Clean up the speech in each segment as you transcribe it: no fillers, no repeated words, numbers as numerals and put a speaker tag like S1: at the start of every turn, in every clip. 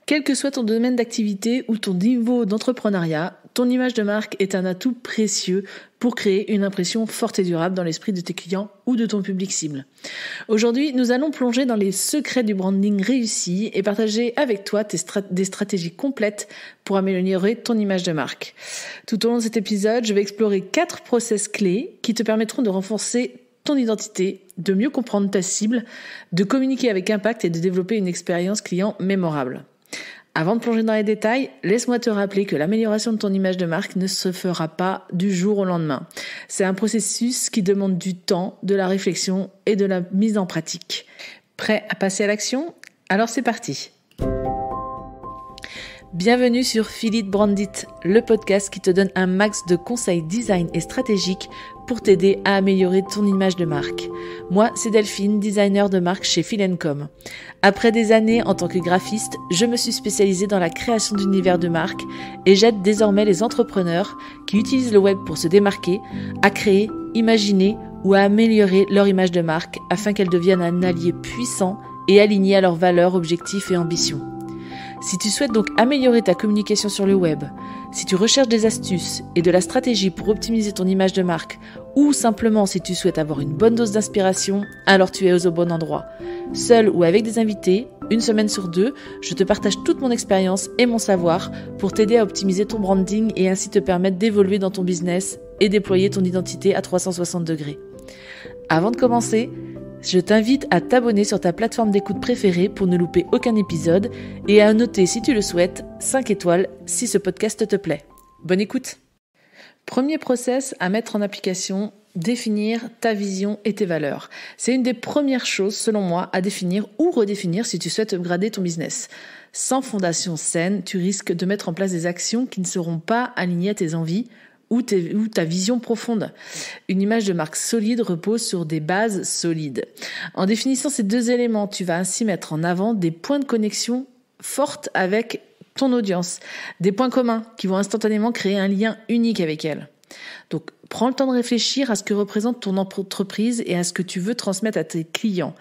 S1: Quel que soit ton domaine d'activité ou ton niveau d'entrepreneuriat, ton image de marque est un atout précieux pour créer une impression forte et durable dans l'esprit de tes clients ou de ton public cible. Aujourd'hui, nous allons plonger dans les secrets du branding réussi et partager avec toi des stratégies complètes pour améliorer ton image de marque. Tout au long de cet épisode, je vais explorer 4 process clés qui te permettront de renforcer ton identité, de mieux comprendre ta cible, de communiquer avec impact et de développer une expérience client mémorable. Avant de plonger dans les détails, laisse-moi te rappeler que l'amélioration de ton image de marque ne se fera pas du jour au lendemain. C'est un processus qui demande du temps, de la réflexion et de la mise en pratique. Prêt à passer à l'action ? Alors c'est parti. Bienvenue sur Feel It Brand It, le podcast qui te donne un max de conseils design et stratégiques pour t'aider à améliorer ton image de marque. Moi, c'est Delphine, designer de marque chez Feel & Com. Après des années en tant que graphiste, je me suis spécialisée dans la création d'univers de marque et j'aide désormais les entrepreneurs qui utilisent le web pour se démarquer, à créer, imaginer ou à améliorer leur image de marque afin qu'elle devienne un allié puissant et aligné à leurs valeurs, objectifs et ambitions. Si tu souhaites donc améliorer ta communication sur le web, si tu recherches des astuces et de la stratégie pour optimiser ton image de marque, ou simplement si tu souhaites avoir une bonne dose d'inspiration, alors tu es au bon endroit. Seul ou avec des invités, une semaine sur 2, je te partage toute mon expérience et mon savoir pour t'aider à optimiser ton branding et ainsi te permettre d'évoluer dans ton business et déployer ton identité à 360 degrés. Avant de commencer, je t'invite à t'abonner sur ta plateforme d'écoute préférée pour ne louper aucun épisode et à noter, si tu le souhaites, 5 étoiles si ce podcast te plaît. Bonne écoute! Premier process à mettre en application, définir ta vision et tes valeurs. C'est une des premières choses, selon moi, à définir ou redéfinir si tu souhaites upgrader ton business. Sans fondation saine, tu risques de mettre en place des actions qui ne seront pas alignées à tes envies ou ta vision profonde. Une image de marque solide repose sur des bases solides. En définissant ces 2 éléments, tu vas ainsi mettre en avant des points de connexion fortes avec ton audience, des points communs qui vont instantanément créer un lien unique avec elle. Donc, prends le temps de réfléchir à ce que représente ton entreprise et à ce que tu veux transmettre à tes clients.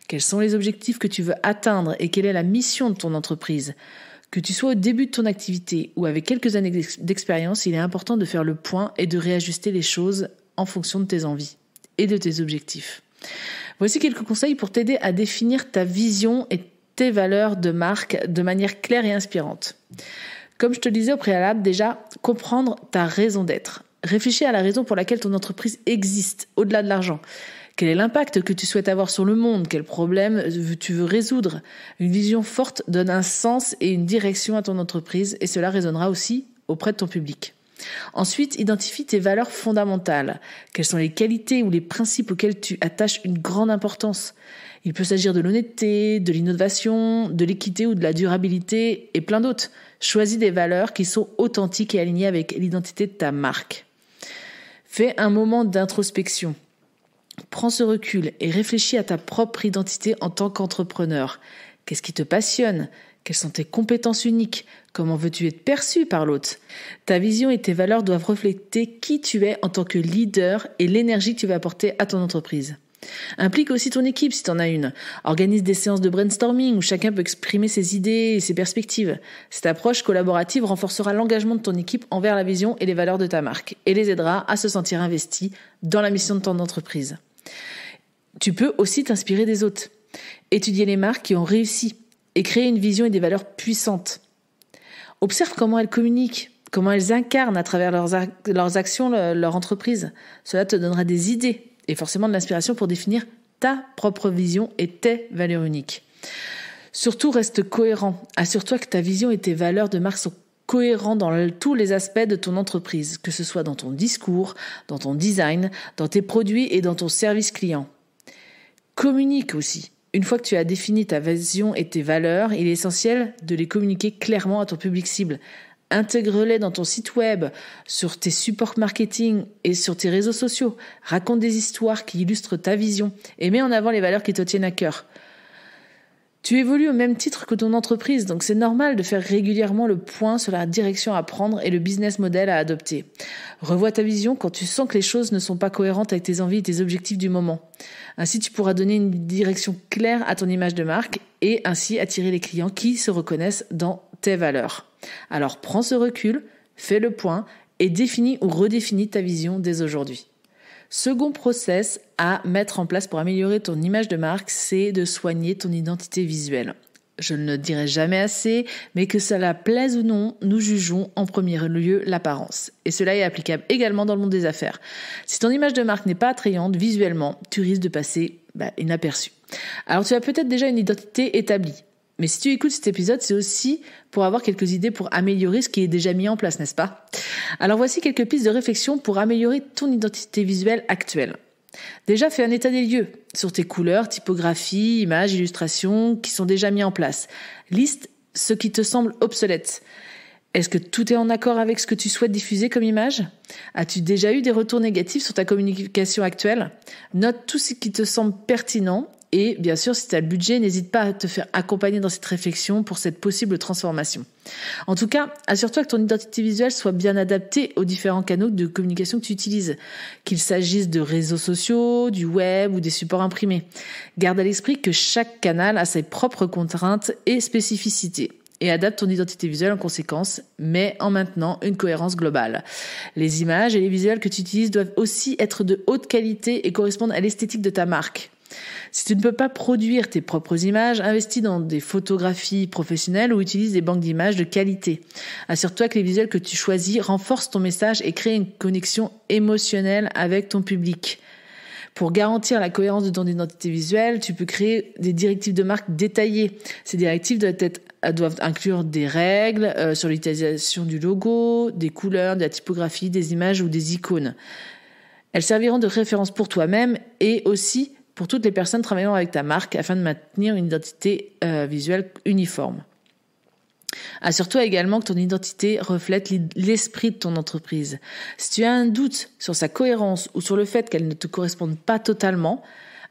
S1: Quels sont les objectifs que tu veux atteindre et quelle est la mission de ton entreprise ? Que tu sois au début de ton activité ou avec quelques années d'expérience, il est important de faire le point et de réajuster les choses en fonction de tes envies et de tes objectifs. Voici quelques conseils pour t'aider à définir ta vision et tes valeurs de marque de manière claire et inspirante. Comme je te le disais au préalable, déjà, comprendre ta raison d'être. Réfléchis à la raison pour laquelle ton entreprise existe, au-delà de l'argent. Quel est l'impact que tu souhaites avoir sur le monde? Quel problème tu veux résoudre? Une vision forte donne un sens et une direction à ton entreprise et cela résonnera aussi auprès de ton public. Ensuite, identifie tes valeurs fondamentales. Quelles sont les qualités ou les principes auxquels tu attaches une grande importance? Il peut s'agir de l'honnêteté, de l'innovation, de l'équité ou de la durabilité et plein d'autres. Choisis des valeurs qui sont authentiques et alignées avec l'identité de ta marque. Fais un moment d'introspection. Prends ce recul et réfléchis à ta propre identité en tant qu'entrepreneur. Qu'est-ce qui te passionne? Quelles sont tes compétences uniques? Comment veux-tu être perçu par l'autre? Ta vision et tes valeurs doivent refléter qui tu es en tant que leader et l'énergie que tu vas apporter à ton entreprise. Implique aussi ton équipe si tu en as une. Organise des séances de brainstorming où chacun peut exprimer ses idées et ses perspectives. Cette approche collaborative renforcera l'engagement de ton équipe envers la vision et les valeurs de ta marque et les aidera à se sentir investis dans la mission de ton entreprise. Tu peux aussi t'inspirer des autres. Étudier les marques qui ont réussi et créer une vision et des valeurs puissantes. Observe comment elles communiquent, comment elles incarnent à travers leurs actions leur entreprise. Cela te donnera des idées et forcément de l'inspiration pour définir ta propre vision et tes valeurs uniques. Surtout, reste cohérent. Assure-toi que ta vision et tes valeurs de marque sont cohérents dans tous les aspects de ton entreprise, que ce soit dans ton discours, dans ton design, dans tes produits et dans ton service client. Communique aussi. Une fois que tu as défini ta vision et tes valeurs, il est essentiel de les communiquer clairement à ton public cible. Intègre-les dans ton site web, sur tes supports marketing et sur tes réseaux sociaux. Raconte des histoires qui illustrent ta vision et mets en avant les valeurs qui te tiennent à cœur. Tu évolues au même titre que ton entreprise, donc c'est normal de faire régulièrement le point sur la direction à prendre et le business model à adopter. Revois ta vision quand tu sens que les choses ne sont pas cohérentes avec tes envies et tes objectifs du moment. Ainsi, tu pourras donner une direction claire à ton image de marque et ainsi attirer les clients qui se reconnaissent dans tes valeurs. Alors prends ce recul, fais le point et définis ou redéfinis ta vision dès aujourd'hui. Second process à mettre en place pour améliorer ton image de marque, c'est de soigner ton identité visuelle. Je ne le dirai jamais assez, mais que cela plaise ou non, nous jugeons en premier lieu l'apparence. Et cela est applicable également dans le monde des affaires. Si ton image de marque n'est pas attrayante visuellement, tu risques de passer inaperçu. Alors tu as peut-être déjà une identité établie. Mais si tu écoutes cet épisode, c'est aussi pour avoir quelques idées pour améliorer ce qui est déjà mis en place, n'est-ce pas ? Alors voici quelques pistes de réflexion pour améliorer ton identité visuelle actuelle. Déjà, fais un état des lieux sur tes couleurs, typographies, images, illustrations qui sont déjà mis en place. Liste ce qui te semble obsolète. Est-ce que tout est en accord avec ce que tu souhaites diffuser comme image ? As-tu déjà eu des retours négatifs sur ta communication actuelle ? Note tout ce qui te semble pertinent. Et bien sûr, si tu as le budget, n'hésite pas à te faire accompagner dans cette réflexion pour cette possible transformation. En tout cas, assure-toi que ton identité visuelle soit bien adaptée aux différents canaux de communication que tu utilises, qu'il s'agisse de réseaux sociaux, du web ou des supports imprimés. Garde à l'esprit que chaque canal a ses propres contraintes et spécificités. Et adapte ton identité visuelle en conséquence, mais en maintenant une cohérence globale. Les images et les visuels que tu utilises doivent aussi être de haute qualité et correspondre à l'esthétique de ta marque. Si tu ne peux pas produire tes propres images, investis dans des photographies professionnelles ou utilise des banques d'images de qualité. Assure-toi que les visuels que tu choisis renforcent ton message et créent une connexion émotionnelle avec ton public. Pour garantir la cohérence de ton identité visuelle, tu peux créer des directives de marque détaillées. Ces directives doivent inclure des règles sur l'utilisation du logo, des couleurs, de la typographie, des images ou des icônes. Elles serviront de référence pour toi-même et aussi pour toutes les personnes travaillant avec ta marque afin de maintenir une identité visuelle uniforme. Assure-toi également que ton identité reflète l'esprit de ton entreprise. Si tu as un doute sur sa cohérence ou sur le fait qu'elle ne te corresponde pas totalement,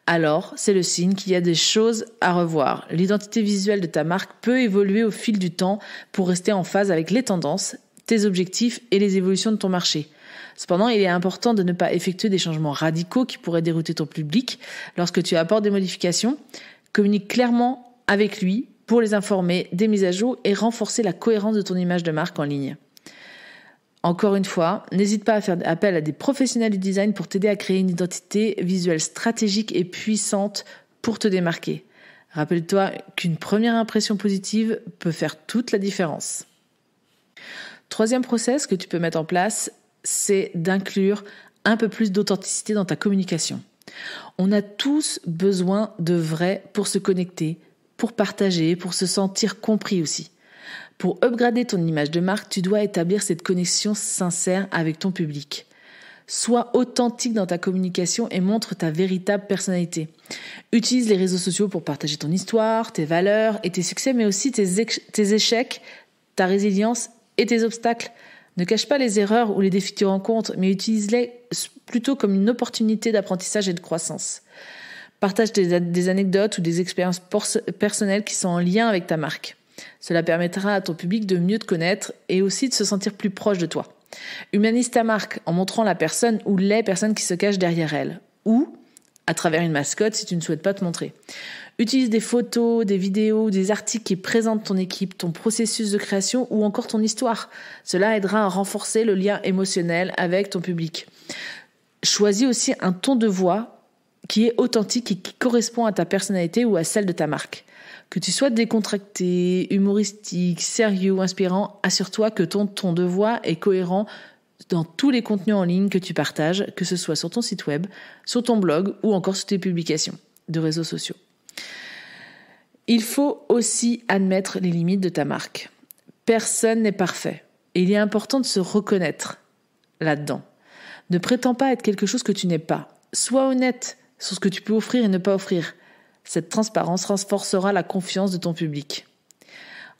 S1: alors c'est le signe qu'il y a des choses à revoir. L'identité visuelle de ta marque peut évoluer au fil du temps pour rester en phase avec les tendances, tes objectifs et les évolutions de ton marché. Cependant, il est important de ne pas effectuer des changements radicaux qui pourraient dérouter ton public. Lorsque tu apportes des modifications, communique clairement avec lui pour les informer des mises à jour et renforcer la cohérence de ton image de marque en ligne. Encore une fois, n'hésite pas à faire appel à des professionnels du design pour t'aider à créer une identité visuelle stratégique et puissante pour te démarquer. Rappelle-toi qu'une première impression positive peut faire toute la différence. Troisième process que tu peux mettre en place, c'est d'inclure un peu plus d'authenticité dans ta communication. On a tous besoin de vrai pour se connecter, pour partager, pour se sentir compris aussi. Pour upgrader ton image de marque, tu dois établir cette connexion sincère avec ton public. Sois authentique dans ta communication et montre ta véritable personnalité. Utilise les réseaux sociaux pour partager ton histoire, tes valeurs et tes succès, mais aussi tes échecs, ta résilience et tes obstacles. Ne cache pas les erreurs ou les défis que tu rencontres, mais utilise-les plutôt comme une opportunité d'apprentissage et de croissance. Partage des anecdotes ou des expériences personnelles qui sont en lien avec ta marque. Cela permettra à ton public de mieux te connaître et aussi de se sentir plus proche de toi. Humanise ta marque en montrant la personne ou les personnes qui se cachent derrière elle, ou à travers une mascotte si tu ne souhaites pas te montrer. Utilise des photos, des vidéos, des articles qui présentent ton équipe, ton processus de création ou encore ton histoire. Cela aidera à renforcer le lien émotionnel avec ton public. Choisis aussi un ton de voix qui est authentique et qui correspond à ta personnalité ou à celle de ta marque. Que tu sois décontracté, humoristique, sérieux ou inspirant, assure-toi que ton ton de voix est cohérent dans tous les contenus en ligne que tu partages, que ce soit sur ton site web, sur ton blog ou encore sur tes publications de réseaux sociaux. Il faut aussi admettre les limites de ta marque. Personne n'est parfait et il est important de se reconnaître là-dedans. Ne prétends pas être quelque chose que tu n'es pas. Sois honnête sur ce que tu peux offrir et ne pas offrir. Cette transparence renforcera la confiance de ton public.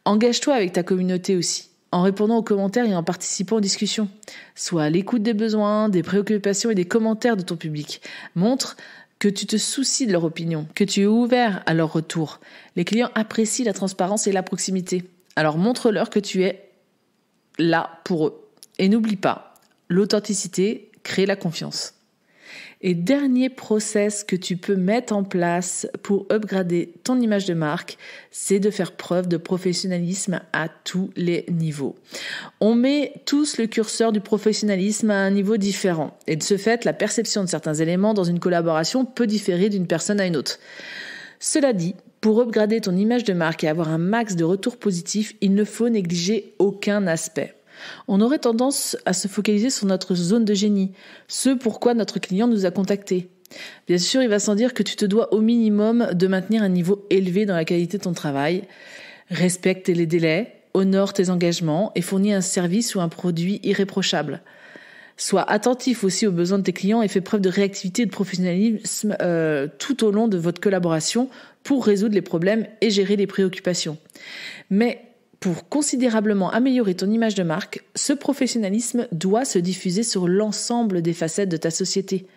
S1: Engage-toi avec ta communauté aussi, en répondant aux commentaires et en participant aux discussions. Sois à l'écoute des besoins, des préoccupations et des commentaires de ton public. Montre que tu te soucies de leur opinion, que tu es ouvert à leur retour. Les clients apprécient la transparence et la proximité. Alors montre-leur que tu es là pour eux. Et n'oublie pas, l'authenticité crée la confiance. Et dernier process que tu peux mettre en place pour upgrader ton image de marque, c'est de faire preuve de professionnalisme à tous les niveaux. On met tous le curseur du professionnalisme à un niveau différent. Et de ce fait, la perception de certains éléments dans une collaboration peut différer d'une personne à une autre. Cela dit, pour upgrader ton image de marque et avoir un max de retours positifs, il ne faut négliger aucun aspect. On aurait tendance à se focaliser sur notre zone de génie, ce pourquoi notre client nous a contactés. Bien sûr, il va sans dire que tu te dois au minimum de maintenir un niveau élevé dans la qualité de ton travail. Respecte les délais, honore tes engagements et fournis un service ou un produit irréprochable. Sois attentif aussi aux besoins de tes clients et fais preuve de réactivité et de professionnalisme tout au long de votre collaboration pour résoudre les problèmes et gérer les préoccupations. Mais pour considérablement améliorer ton image de marque, ce professionnalisme doit se diffuser sur l'ensemble des facettes de ta société.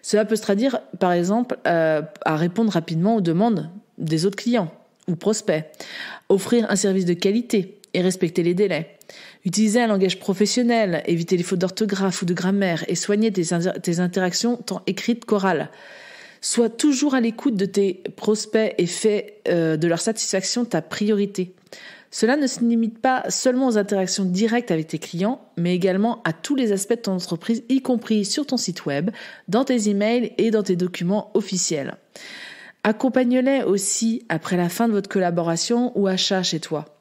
S1: Cela peut se traduire, par exemple, à répondre rapidement aux demandes des autres clients ou prospects, offrir un service de qualité et respecter les délais, utiliser un langage professionnel, éviter les fautes d'orthographe ou de grammaire et soigner tes interactions tant écrites qu'orales. Sois toujours à l'écoute de tes prospects et fais de leur satisfaction ta priorité. Cela ne se limite pas seulement aux interactions directes avec tes clients, mais également à tous les aspects de ton entreprise, y compris sur ton site web, dans tes emails et dans tes documents officiels. Accompagne-les aussi après la fin de votre collaboration ou achat chez toi.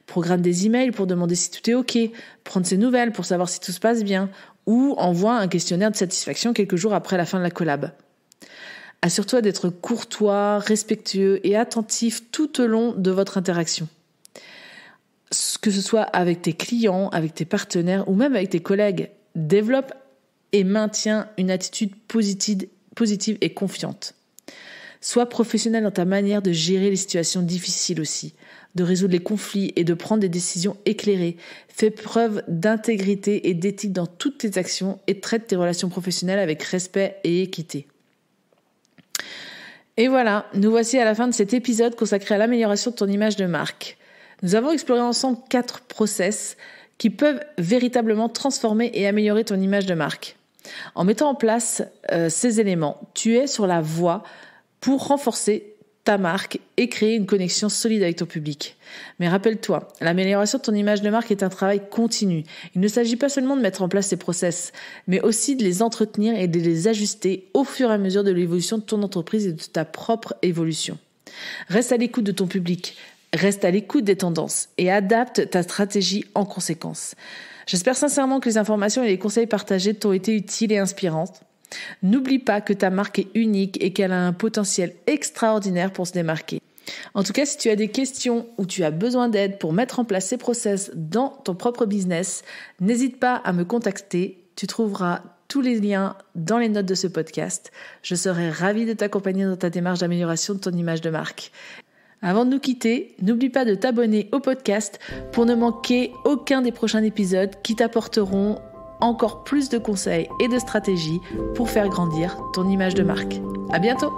S1: Programme des emails pour demander si tout est OK, prendre ses nouvelles pour savoir si tout se passe bien, ou envoie un questionnaire de satisfaction quelques jours après la fin de la collab. Assure-toi d'être courtois, respectueux et attentif tout au long de votre interaction. Que ce soit avec tes clients, avec tes partenaires ou même avec tes collègues, développe et maintiens une attitude positive et confiante. Sois professionnel dans ta manière de gérer les situations difficiles aussi, de résoudre les conflits et de prendre des décisions éclairées. Fais preuve d'intégrité et d'éthique dans toutes tes actions et traite tes relations professionnelles avec respect et équité. Et voilà, nous voici à la fin de cet épisode consacré à l'amélioration de ton image de marque. Nous avons exploré ensemble 4 process qui peuvent véritablement transformer et améliorer ton image de marque. En mettant en place ces éléments, tu es sur la voie pour renforcer ta marque et créer une connexion solide avec ton public. Mais rappelle-toi, l'amélioration de ton image de marque est un travail continu. Il ne s'agit pas seulement de mettre en place ces process, mais aussi de les entretenir et de les ajuster au fur et à mesure de l'évolution de ton entreprise et de ta propre évolution. Reste à l'écoute de ton public. Reste à l'écoute des tendances et adapte ta stratégie en conséquence. J'espère sincèrement que les informations et les conseils partagés t'ont été utiles et inspirants. N'oublie pas que ta marque est unique et qu'elle a un potentiel extraordinaire pour se démarquer. En tout cas, si tu as des questions ou tu as besoin d'aide pour mettre en place ces process dans ton propre business, n'hésite pas à me contacter. Tu trouveras tous les liens dans les notes de ce podcast. Je serai ravie de t'accompagner dans ta démarche d'amélioration de ton image de marque. Avant de nous quitter, n'oublie pas de t'abonner au podcast pour ne manquer aucun des prochains épisodes qui t'apporteront encore plus de conseils et de stratégies pour faire grandir ton image de marque. À bientôt!